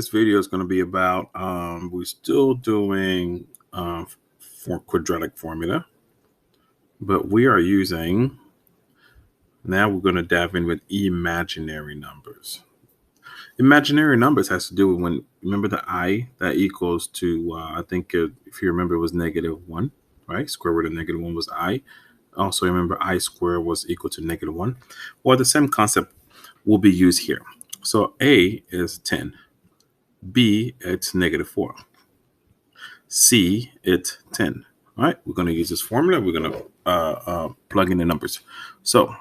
This video is going to be about we're still doing for quadratic formula, but we are using, now we're going to dive in with imaginary numbers. Imaginary numbers has to do with when, remember the I that equals to I think if you remember, it was -1, right? Square root of -1 was I. Also remember, I squared was equal to -1. Well, the same concept will be used here. So A is 10. B, it's -4. C, it's 10. All right, we're going to use this formula. We're going to plug in the numbers. So,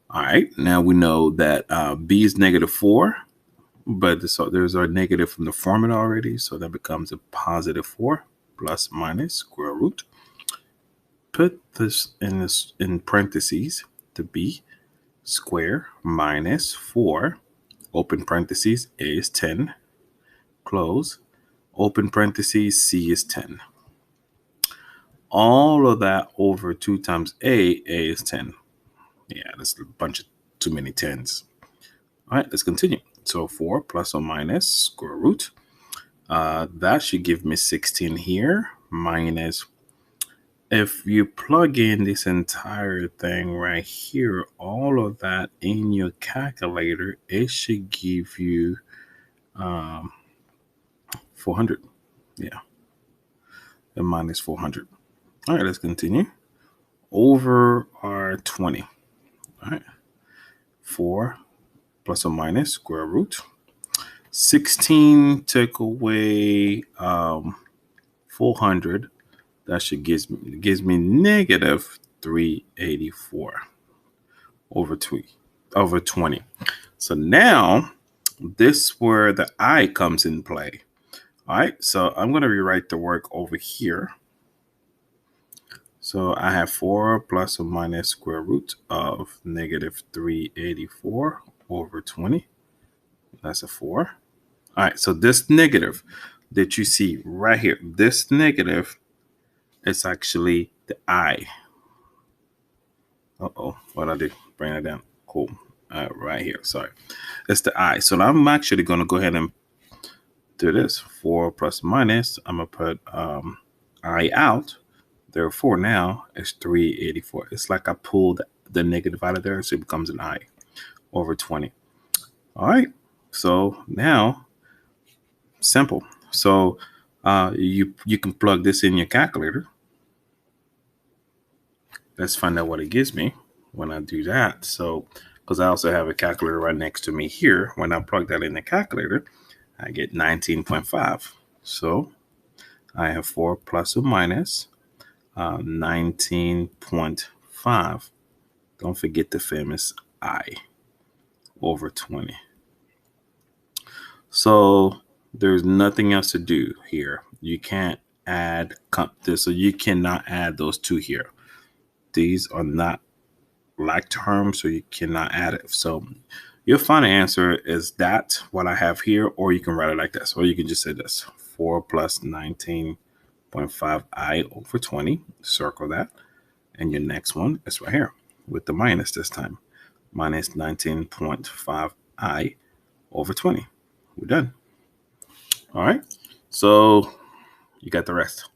all right, now we know that B is -4, but so there's our negative from the formula already. So that becomes a +4 plus minus square root. Put this in parentheses, the B square minus 4, open parentheses, A is 10, close, open parentheses, C is 10. All of that over 2 times A is 10. Yeah, that's a bunch of too many 10s. All right, let's continue. So 4 plus or minus square root. That should give me 16 here, minus, if you plug in this entire thing right here, all of that in your calculator, it should give you 400. Yeah, and minus 400. All right, let's continue. Over our 20. All right, 4 plus or minus square root. 16 take away 400. That should gives me negative 384 over 20. So now this is where the I comes in play. All right, so I'm going to rewrite the work over here. So I have 4 plus or minus square root of negative 384 over 20. That's a 4. All right, so this negative that you see right here, this negative is actually the I. Uh-oh, what did I do? Bring that down. Cool. Right here, sorry. It's the I. So I'm actually going to go ahead and do this. 4 plus minus, I'm going to put I out. Therefore, now it's 384. It's like I pulled the negative out of there, so it becomes an I over 20. All right, so now, simple. So you can plug this in your calculator. Let's find out what it gives me when I do that. So, because I also have a calculator right next to me here, when I plug that in the calculator, I get 19.5. So I have 4 plus or minus 19.5. Don't forget the famous I over 20. So there's nothing else to do here. You can't add this, so you cannot add those two here. These are not like terms, so you cannot add it. So your final answer is that what I have here, or you can write it like this, or you can just say this: 4 plus 19.5 I over 20. Circle that. And your next one is right here with the minus this time. Minus 19.5 I over 20. We're done. All right. So you got the rest.